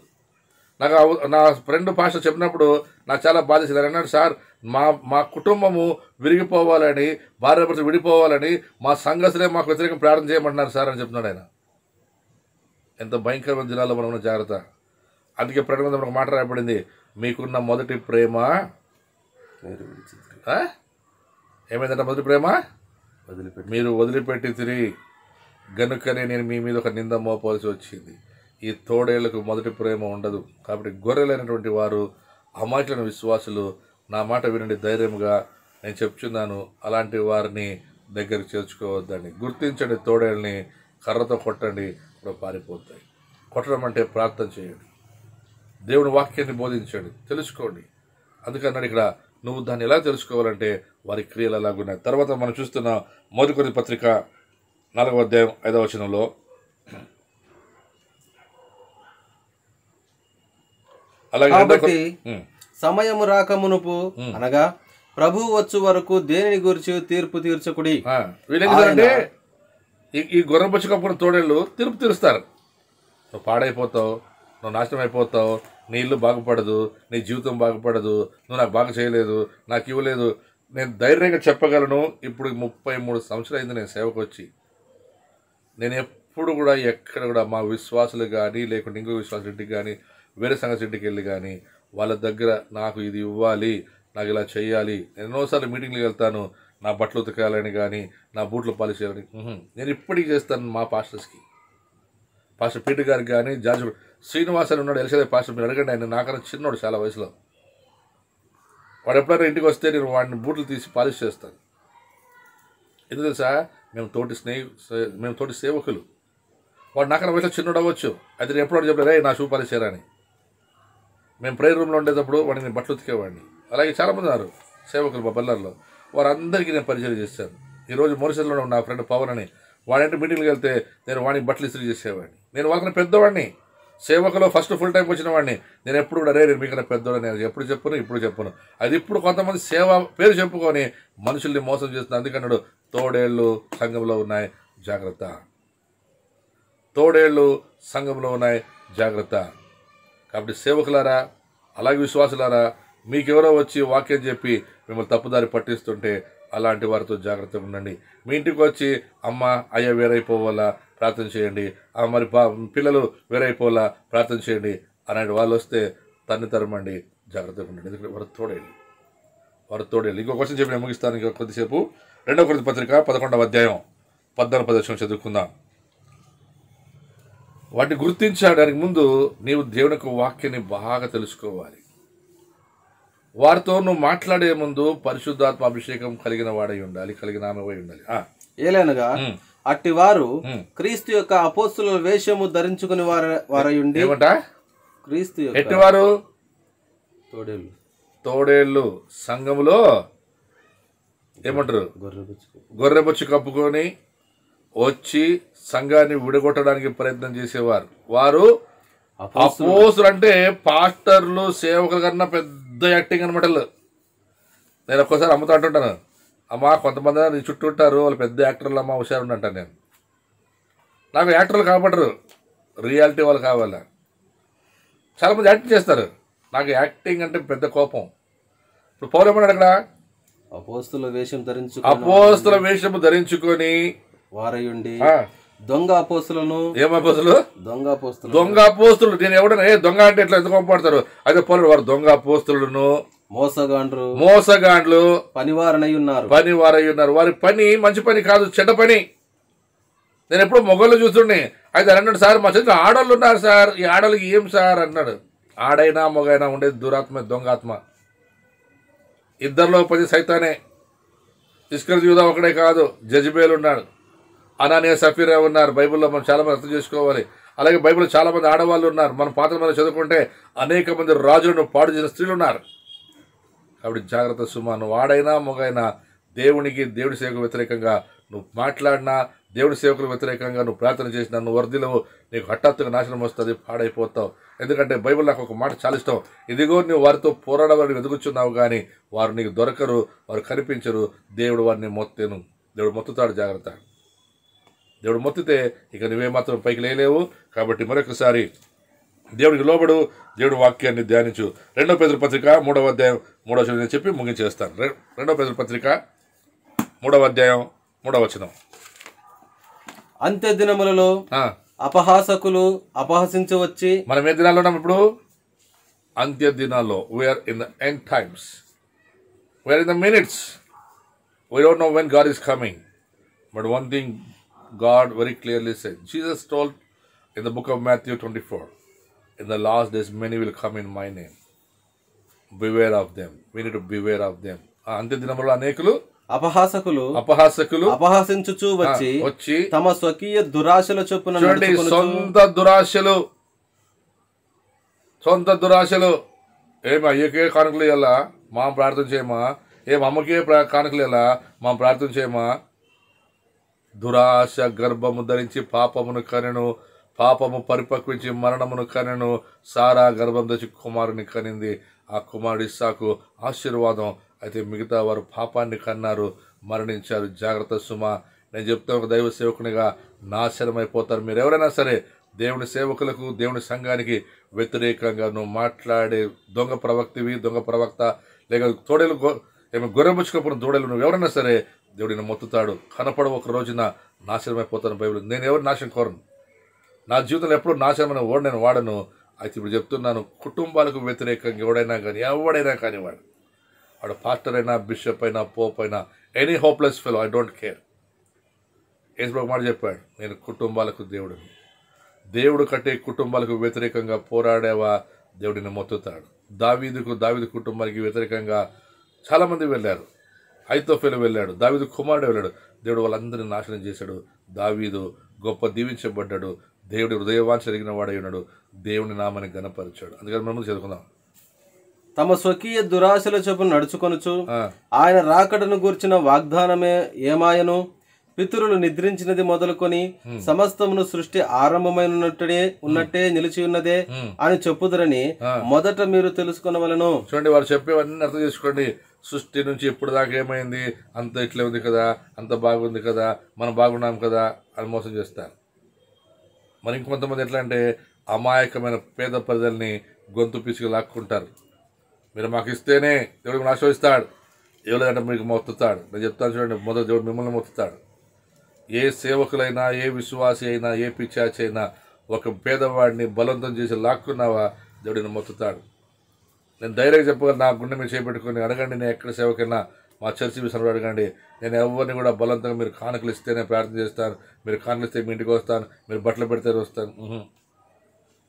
నాకు నా ఫ్రెండ్ పాస్టర్ చెప్పినప్పుడు నాకు చాలా బాధేసింది. ఆయన అన్నాడు, సార్ మా కుటుంబము విరిగిపోవాలని, భార్యాభర్తలు విడిపోవాలని మా సంఘస్థులే మాకు వ్యతిరేకంగా ప్రార్థన చేయమంటున్నారు సార్ అని చెప్తున్నాడు ఆయన. ఎంత భయంకరమైన దినాల్లో మనం ఉన్న జాగ్రత్త. అందుకే ప్రకటన మనకు మాట రాయబడింది, మీకున్న మొదటి ప్రేమ ఏమైందంటే మొదటి ప్రేమ మీరు వదిలిపెట్టి తిరిగి గనుకనే నేను మీ మీద ఒక నింద మోపాల్సి వచ్చింది. ఈ తోడేళ్లకు మొదటి ప్రేమ ఉండదు. కాబట్టి గొర్రెలైనటువంటి వారు, అమాయకులైన విశ్వాసులు నా మాట వినండి, ధైర్యంగా నేను చెప్తున్నాను. అలాంటి వారిని దగ్గరికి చేర్చుకోవద్దండి. గుర్తించండి, తోడేళ్ళని కర్రతో కొట్టండి, ఇప్పుడు పారిపోతాయి. కొట్టడం అంటే ప్రార్థన చేయండి, దేవుని వాక్యాన్ని బోధించండి, తెలుసుకోండి. అందుకన్నాడు ఇక్కడ, నువ్వు దాన్ని ఎలా తెలుసుకోవాలంటే వారి క్రియలు అలాగున్నాయి. తర్వాత మనం చూస్తున్న మొదటి కొరింథీ పత్రిక 4వ అధ్యాయం 5వ వచనంలో, అలాగే సమయము రాకమునుపు అనగా ప్రభువు వచ్చు వరకు దేనిని గురించి తీర్పు తీర్చకుడి. వీళ్ళేంటంటే ఈ గొర్రెబొచ్చు కప్పుడు తోడేళ్ళు తీర్పు తీరుస్తారు. నువ్వు పాడైపోతావు, నువ్వు నాశనం అయిపోతావు, నీ ఇల్లు బాగుపడదు, నీ జీవితం బాగుపడదు, నువ్వు నాకు బాగా చేయలేదు, నాకు ఇవ్వలేదు. నేను ధైర్యంగా చెప్పగలను, ఇప్పుడు 33 సంవత్సరాలు అయింది నేను సేవకు వచ్చి. నేను ఎప్పుడు కూడా ఎక్కడ కూడా మా విశ్వాసులు కానీ, లేకుంటే ఇంకో విశ్వాసుల ఇంటికి కానీ, వేరే సంఘ ఇంటికి వెళ్ళి కానీ వాళ్ళ దగ్గర నాకు ఇది ఇవ్వాలి, నాకు ఇలా చేయాలి. నేను ఎన్నోసార్లు మీటింగ్లకు వెళ్తాను, నా బట్టలు ఉతకాలని కానీ, నా బూట్లు పాలిష్ చేయాలని. నేను ఇప్పటికీ చేస్తాను. మా పాస్టర్స్కి, పాస్టర్ పీటర్ గారికి కానీ, జార్జ్ శ్రీనివాస్ అని ఉన్నాడు, ఎల్సే పాస్టర్, మీరు అడగండి. ఆయన నాకన్నా చిన్నోడు చాలా వయసులో. వాడు ఎప్పుడైనా ఇంటికి వస్తే నేను వాడిని బూట్లు తీసి పాలిష్ చేస్తాను. ఎందుకు తెలుసా? మేము తోటి సేవకులు. వాడు నాకన్నా వయసులో చిన్నోడు అవ్వచ్చు, అయితే నేను ఎప్పుడు చెప్పలేదు, నా షూ పాలిష్ చేయరని. మేము ప్రేయర్ రూమ్లో ఉండేటప్పుడు వాడిని బట్టలు ఉతికేవాడిని. అలాగే చాలామంది ఉన్నారు సేవకులు మా బల్లార్లో, వారందరికీ నేను పరిచయం చేశాను. ఈరోజు మోరిషస్లో నా ఫ్రెండ్ పవన్ అని, వాడింటి మీటింగ్కి వెళ్తే నేను వాడిని బట్టలు ఇస్త్రీ చేసేవాడిని. నేను వాళ్ళకన్నా పెద్దవాడిని, సేవకులో ఫస్ట్ ఫుల్ టైంకి వచ్చిన వాడిని. నేను ఎప్పుడు కూడా నేను మీకన్నా పెద్దవాడు, నేను ఎప్పుడు చెప్పను, ఇప్పుడు చెప్పను. అది ఇప్పుడు కొంతమంది సేవ పేరు చెప్పుకొని మనుషుల్ని మోసం చేస్తున్నారు. అందుకన్నాడు, తోడేళ్ళు సంఘంలో ఉన్నాయి జాగ్రత్త, తోడేళ్ళు సంఘంలో ఉన్నాయి జాగ్రత్త. కాబట్టి సేవకులారా, అలాగే విశ్వాసులారా, మీకెవరో వచ్చి వాక్యం చెప్పి మిమ్మల్ని తప్పుదారి పట్టిస్తుంటే అలాంటి వారితో జాగ్రత్తగా ఉండండి. మీ ఇంటికి వచ్చి అమ్మ అయ్య వేరైపోవాలా ప్రార్థన చేయండి, మరి పిల్లలు వేరైపోవాలా ప్రార్థన చేయండి అలాంటి వాళ్ళు వస్తే తన్ని తరమండి, జాగ్రత్తగా ఉండండి. ఎందుకంటే వారు తోడేళ్ళు. ఇంకో క్వశ్చన్ చెప్పి నేను ముగిస్తాను ఇంకా కొద్దిసేపు. 2వ కొరింథీ పత్రిక 11వ అధ్యాయం 14-15 చదువుకుందాం. వాటిని గుర్తించడానికి ముందు నీవు దేవుని యొక్క వాక్యాన్ని బాగా తెలుసుకోవాలి. వారితో నువ్వు మాట్లాడే ముందు పరిశుద్ధాత్మ అభిషేకం కలిగిన వాడై ఉండాలి, కలిగిన ఆమె ఉండాలి. ఏలైనగా అట్టి వారు క్రీస్తు యొక్క అపోస్తుల వేషము ధరించుకుని వారై ఉండి. ఏమంట? క్రీస్తు ఎట్టివారు? తోడేళ్ళు సంఘములో ఏమంటారు? గొర్రెబొచ్చు కప్పుకొని వచ్చి సంఘాన్ని విడగొట్టడానికి ప్రయత్నం చేసేవారు. వారు అపోస్తులు. అంటే పాస్టర్లు సేవకుల కన్నా పెద్ద యాక్టింగ్ అనమాట. నేను ఒక్కోసారి అమ్మతో అంటుంటాను, అమ్మ కొంతమంది నీ చుట్టూ ఉంటారు, వాళ్ళు పెద్ద యాక్టర్లు అమ్మ, హుషారు అంటాను నేను. నాకు యాక్టర్లు కాబట్టరు, రియాలిటీ వాళ్ళు కావాలా. చాలామంది యాక్టింగ్ చేస్తారు, నాకు యాక్టింగ్ అంటే పెద్ద కోపం. ఇప్పుడు పౌలు ఏమన్నాడు అక్కడ? అపోస్తుల వేషం ధరించుకొని వారయుండి దొంగ అపోస్తులను. ఏం అపోస్తులు? దొంగ అపోస్తులు. నేను ఎవడన్నా దొంగ అంటే ఎట్లా ఎందుకు పంపడతారు? అయితే పౌలు వారు దొంగ అపోస్తులను, మోసగాండ్లు పనివారై ఉన్నారు. వారి పని మంచి పని కాదు, చెడ్డ పని. నేను ఎప్పుడు మొగళ్ళు చూస్తుండే. అయితే అన్నాడు, సార్ మా చేతిలో ఆడవాళ్ళు ఉన్నారు సార్, ఈ ఆడవాళ్ళకి ఏం సార్ అన్నాడు. ఆడైనా మొగైనా ఉండేది దురాత్మ, దొంగాత్మ. ఇద్దరిలో పది సైతానే. ఇస్కరియోతు యూదా ఒకడే కాదు, జెజబేల్ ఉన్నాడు, అనానియా సఫీరా ఉన్నారు. బైబిల్లో మనం చాలా మంది అర్థం చేసుకోవాలి. అలాగే బైబిల్లో చాలా మంది ఆడవాళ్ళు ఉన్నారు. మనం పాత్ర మీద చదువుకుంటే అనేక మంది రాజులను పాడు చేసిన స్త్రీలు ఉన్నారు. కాబట్టి జాగ్రత్త సుమా. నువ్వు ఆడైనా మొగైనా దేవుడి సేవకు వ్యతిరేకంగా నువ్వు మాట్లాడినా, దేవుడి సేవకులకు వ్యతిరేకంగా నువ్వు ప్రార్థన చేసినా నువ్వు వర్ధిలవు. నీకు హఠాత్తుగా నాశనం వస్తుంది, పాడైపోతావు. ఎందుకంటే బైబిల్ నాకు ఒక మాట చాలా ఇష్టం. ఇదిగో నువ్వు వారితో పోరాడవారిని వెతుకుచున్నావు కానీ వారు నీకు దొరకరు, వారు కనిపించరు. దేవుడు వారిని మొత్తేను. దేవుడు మొత్తుతాడు. జాగ్రత్త. దేవుడు మొత్తితే ఇక నువ్వేమాత్రం పైకి లేలేవు. కాబట్టి మరొకసారి దేవుడికి లోబడు, దేవుడి వాక్యాన్ని ధ్యానించు. 2 పేతురు పత్రిక 3వ అధ్యాయం 3వ వచనం చెప్పి ముగించేస్తాను. 2 పేతురు పత్రిక 3వ అధ్యాయం 3వ వచనం. అంత్య దినములలో అపహాసకులు అపహసించవచ్చి. మనం ఏ దినాల్లో ఉన్నాం ఇప్పుడు? అంత్య దినాల్లో. We are in the end times. We are in the minutes. We don't know when God is coming. But one thing God very clearly said. Jesus told in the book of Matthew 24, in the last days many will come in my name. Beware of them. We need to beware of them. అంత్య దినములలో అనేకులు అపహాసకులు అపహసించుచు వచ్చి తమ స్వకీయ దురాశల చొప్పున. చూడండి, సొంత దురాశలు. ఏమి అయ్యకే కానుకలు ఇవ్వాలా మా ప్రార్థన చేయమా? ఏం అమ్మకే కానుకలు ఇవ్వాలా మా ప్రార్థన చేయమా? దురాశ గర్భము ధరించి పాపమును కనెను, పాపము పరిపక్వించి మరణమును కనెను. సారా గర్భం ధరించి కుమారుని కనింది. ఆ కుమారుడు ఇస్సాకు ఆశీర్వాదం. అయితే మిగతా వారు పాపాన్ని కన్నారు, మరణించారు. జాగ్రత్త సుమా. నేను చెప్తాను, ఒక దైవ సేవకునిగా నాశనం అయిపోతారు. మీరు ఎవరైనా సరే దేవుని సేవకులకు, దేవుని సంఘానికి వ్యతిరేకంగా నువ్వు మాట్లాడే దొంగ ప్రవక్త, లేక తోడేలు గొర్రెబుచ్చుకోపోయిన దూడలు నువ్వు ఎవరైనా సరే దేవుడిని మొత్తుతాడు. కనపడ ఒక రోజున నాశనం అయిపోతాను. బైబిల్. నేను ఎవరు నాశనం కోరను. నా జీవితంలో ఎప్పుడు నాశనమైన ఓడి నేను వాడను. అయితే ఇప్పుడు చెప్తున్నాను, కుటుంబాలకు వ్యతిరేకంగా ఎవడైనా కానీ వాడు పాస్టర్ అయినా, బిషప్ అయినా, పోప్ అయినా, any hopeless fellow, I don't care. Yesu మాట చెప్పాడు, నేను కుటుంబాలకు దేవుడిని. దేవుడు కట్టే కుటుంబాలకు వ్యతిరేకంగా పోరాడేవా, దేవుడిని మొత్తుతాడు. దావీదు కుటుంబానికి వ్యతిరేకంగా చాలామంది వెళ్ళారు. అహితోఫెలు వెళ్ళాడు, దావీదు కుమారుడు వెళ్ళాడు. దేవుడు వాళ్ళందరినీ నాశనం చేశాడు. దావీదు గొప్ప దీవించబడ్డాడు. దేవుడి హృదయవాంఛ కలిగిన వాడై ఉన్నాడు. దేవుని నామాన్ని ఘనపరిచాడు. అందుకని మనం చదువుకుందాం. తమ స్వకీయ దురాశల చొప్పున నడుచుకొనుచు ఆయన రాకడను గూర్చిన వాగ్దానమే ఏమాయను. పితరులు నిద్రించినది మొదలుకొని సమస్తమును సృష్టి ఉన్నట్టే నిలిచి ఉన్నదే అని చెప్పుదురని మొదట మీరు తెలుసుకొనవలెను. చూడండి, వారు చెప్పేవన్నీ అర్థం చేసుకోండి. సృష్టి నుంచి ఇప్పుడు దాకా ఏమైంది, అంత ఇట్లే ఉంది కదా, అంత బాగుంది కదా, మనం బాగున్నాం కదా అని మోసం చేస్తారు. మరి ఇంకొంతమంది ఎట్లా అంటే అమాయకమైన పేద ప్రజల్ని గొంతు పిసికి లాక్కుంటారు. మీరు మాకు ఇస్తేనే దేవుడు మిమ్మల్ని ఆశీర్వదిస్తాడు, ఇవ్వలేదంటే మీకు మొత్తుతాడు. నేను చెప్తాను చూడండి, మొదట దేవుడు మిమ్మల్ని మొత్తుతాడు. ఏ సేవకులైనా, ఏ విశ్వాసి అయినా, ఏ పిచ్చాచి అయినా ఒక పేదవాడిని బలవంతం చేసి లాక్కున్నావా, దేవుడిని మొత్తుతాడు. నేను ధైర్యంగా చెప్పగలను, నా గుండె మీద చేపెట్టుకుని అడగండి. నేను ఎక్కడ సేవకైనా మా చర్చి విషయంలో అడగండి. నేను ఎవరిని కూడా బలవంతంగా మీరు కానుకలు ఇస్తేనే ప్రార్థన చేస్తాను, మీరు కానుకలు ఇస్తే మీ ఇంటికి వస్తాను, మీరు బట్టలు పెడితే వస్తాను.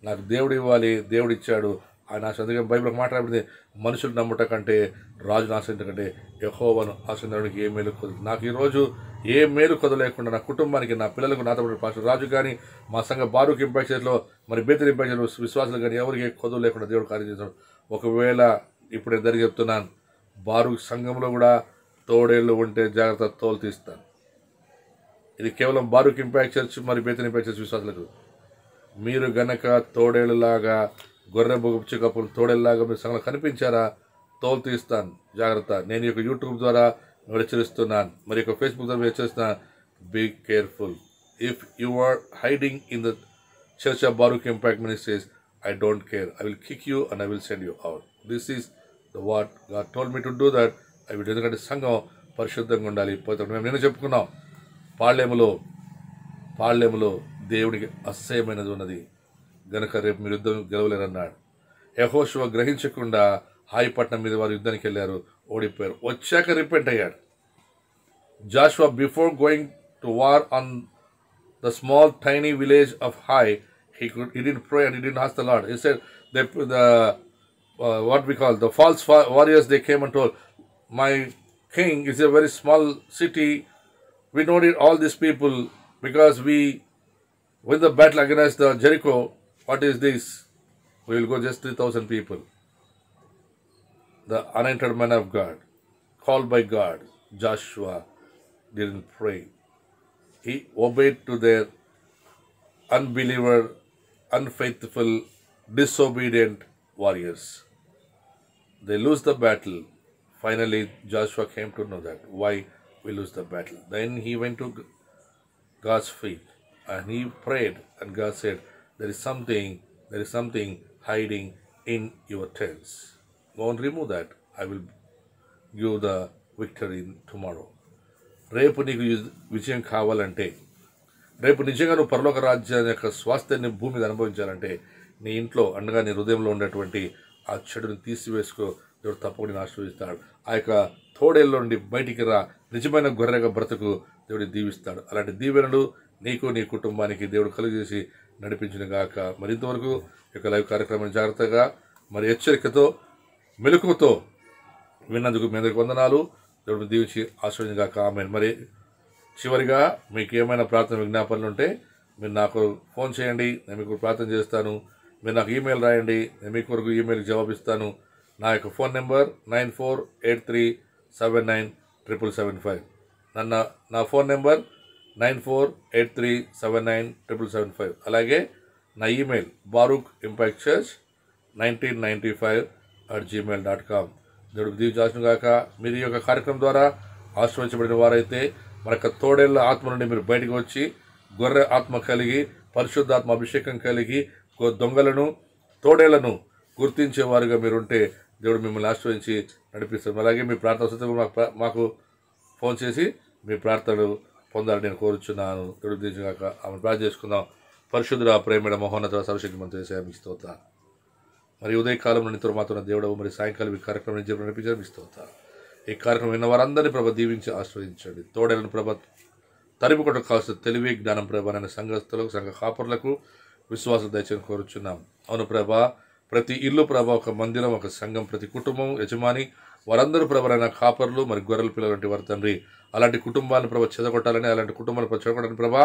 నాకు దేవుడు ఇవ్వాలి, దేవుడు ఇచ్చాడు. ఆయన అందుకే బైబిల్ మాట్లాడింది, మనుషులు నమ్ముట కంటే రాజును ఆశ్రయించ కంటే యెహోవాను ఆశ్రయించడానికి ఏ మేలు కొద్దు. నాకు ఈరోజు ఏ మేలు కొదలేకుండా నా కుటుంబానికి, నా పిల్లలకు, నాతో పాటు పాస్టర్ రాజు కానీ, మా సంఘ బారూక్ ఇంపాక్ట్ చర్చ్లో మరి బేతెల్ ఇంపాక్ట్ చర్చ్ విశ్వాసాలు కానీ ఎవరికి ఏ కొదవ లేకుండా దేవుడు కార్యం చేస్తాడు. ఒకవేళ ఇప్పుడు నేను దగ్గర చెప్తున్నాను, బారూక్ సంఘంలో కూడా తోడేళ్ళు ఉంటే జాగ్రత్త, తోలు తీస్తాను. ఇది కేవలం బారూక్ ఇంపాక్ట్ చర్చ్ మరి బేతెల్ ఇంపాక్ట్ చర్చ్ విశ్వాసాలకు. మీరు గనక తోడేళ్ళలాగా, గొర్రె బొగుప్చి కప్పులు తోడేళ్ళలాగా మీరు సంఘంలో కనిపించారా, తోలు తీస్తాను. జాగ్రత్త. నేను ఈ యొక్క యూట్యూబ్ ద్వారా హెచ్చరిస్తున్నాను, మరి యొక్క ఫేస్బుక్ ద్వారా హెచ్చరిస్తున్నాను. Be careful. If you are hiding in the church of Baruch impact ministries, I don't care. I will kick you and I will send you out. This is what God told me to do that, I will do. ఎందుకంటే సంఘం పరిశుద్ధంగా ఉండాలి. మేము నేను చెప్పుకున్నాం, పాళ్యములో దేవునికి అసహ్యమైనది ఉన్నది గనుక రేపు మీరు యుద్ధం గెలవలేరన్నాడు. యెహోషువ గ్రహించకుండా హాయి పట్టణం మీద వారు యుద్ధానికి వెళ్ళారు, ఓడిపోయారు. వచ్చాక రిపెంట్ అయ్యాడు. Joshua, before going to war on the small tiny village of Hai, he didn't pray and he didn't ask the Lord. He said what we call the false warriors, they came and told, my king is a very small city, we don't need all these people because we win the battle against the Jericho. What is this? We will go just 3,000 people. The anointed man of God, called by God, Joshua, didn't pray. He obeyed to their unbeliever, unfaithful, disobedient warriors. They lose the battle. Finally, Joshua came to know that why we lose the battle. Then he went to God's feet and he prayed, and God said, there is something hiding in your tents. Go and remove that. I will give the victory tomorrow. రేపు నీకు విజయం కావాలంటే, రేపు నిజంగా నువ్వు పరలోక రాజ్యాన్ని యొక్క స్వాస్థ్యాన్ని భూమి మీద అనుభవించాలంటే, నీ ఇంట్లో అండగా నీ హృదయంలో ఉండేటువంటి ఆ చెడుని తీసివేసుకో. దేవుడు తప్పకుండా నేను ఆశీర్వదిస్తాడు. ఆ యొక్క తోడేళ్ళలో నుండి బయటికి రా, నిజమైన గొర్రెగా బ్రతుకు, దేవుడు దీవిస్తాడు. అలాంటి దీవెనలు నీకు నీ కుటుంబానికి దేవుడు కలుగజేసి నడిపించిన గాక. మరి ఇంతవరకు ఈ యొక్క లైవ్ కార్యక్రమాన్ని జాగ్రత్తగా మరి హెచ్చరికతో మెలకువతో విన్నందుకు మీ అందరికీ వందనాలు. దేవుడు దీవించి ఆశీర్వదించిన గాక. ఆమేన్. మరి చివరిగా మీకు ఏమైనా ప్రార్థన విజ్ఞాపనలు ఉంటే మీరు నాకు ఫోన్ చేయండి, నేను మీకు ప్రార్థన చేస్తాను. మీరు నాకు ఈమెయిల్ రాయండి, నేను మీ కొరకు ఈమెయిల్కి జవాబిస్తాను. నా యొక్క ఫోన్ నెంబర్ 9483797775. నా ఫోన్ నెంబర్ 9483797775. అలాగే నా ఈమెయిల్ baruchimpactchurch1995@gmail.com. దేవుడు దీవించాల్సిన గాక. మీరు ఈ యొక్క కార్యక్రమం ద్వారా ఆశీర్వదించబడిన వారైతే మన యొక్క తోడేళ్ల ఆత్మ నుండి మీరు బయటకు వచ్చి గొర్రె ఆత్మ కలిగి, పరిశుద్ధాత్మ అభిషేకం కలిగి, దొంగలను తోడేళ్లను గుర్తించేవారుగా మీరుంటే దేవుడు మిమ్మల్ని ఆశీర్వదించి నడిపిస్తారు. అలాగే మీ ప్రార్థన మాకు ఫోన్ చేసి మీ ప్రార్థనలు పొందాలని నేను కోరుచున్నాను. దేవుడు దీవించగాక. ఆమె ప్రార్థన చేసుకుందాం. పరిశుద్ధుడా, ప్రేమడ, మహోన్నత, సర్వశక్తి మంత్రి యేసయ్య స్తోత్రాలు. మరి ఉదయకాలంలో నీతో మాత్రం దేవుడు, మరి సాయంకాలం ఈ కార్యక్రమం నడిపించారు స్తోత్రాలు. ఈ కార్యక్రమం విన్న వారందరినీ ప్రభ దీవించి ఆశీర్వదించండి. తోడేలను ప్రభ తరిమికొట్ట కావాల్సిన తెలివి జ్ఞానం ప్రభ నేను సంఘస్థులకు, సంఘ కాపరులకు విశ్వాసం దయచేసి కోరుచున్నాం. అవును ప్రభ, ప్రతి ఇల్లు ప్రభ ఒక మందిరం, ఒక సంఘం, ప్రతి కుటుంబం యజమాని వారందరూ ప్రభరైన కాపర్లు, మరి గొర్రెల పిల్లలు వంటి వారి తండ్రి. అలాంటి కుటుంబాలను ప్రభ చెదగొట్టాలని, అలాంటి కుటుంబాలను చెదగొట్టాలని ప్రభ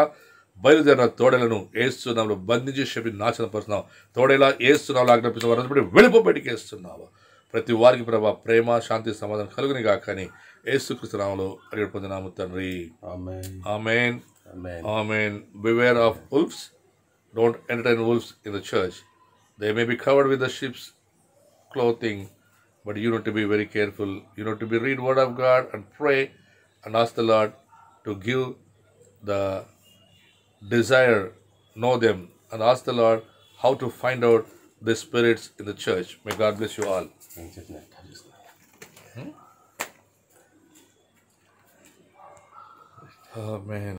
బయలుదేరిన తోడేలను ఏస్తున్నాంలో బంధించి చెప్పి నాశనం పరుస్తున్నావు. తోడేలా ఏస్తున్నావు ఆజ్ఞాపించిన వారందరూ వెళ్ళిపో బయటికి వేస్తున్నావు. ప్రతి వారికి ప్రభ ప్రేమ, శాంతి, సమాధానం కలుగుని గాకని యేసుక్రీస్తు నామములో అడిగి పొందినాము తండ్రి. ఆమేన్. ఆమేన్. ఆమేన్. Beware of wolves. Don't entertain wolves in the church. They may be covered with the sheep's clothing, but you need to be very careful. You need to be read word of God and pray and ask the Lord to give the desire, know them, and ask the Lord how to find out the spirits in the church. May God bless you all. Amen.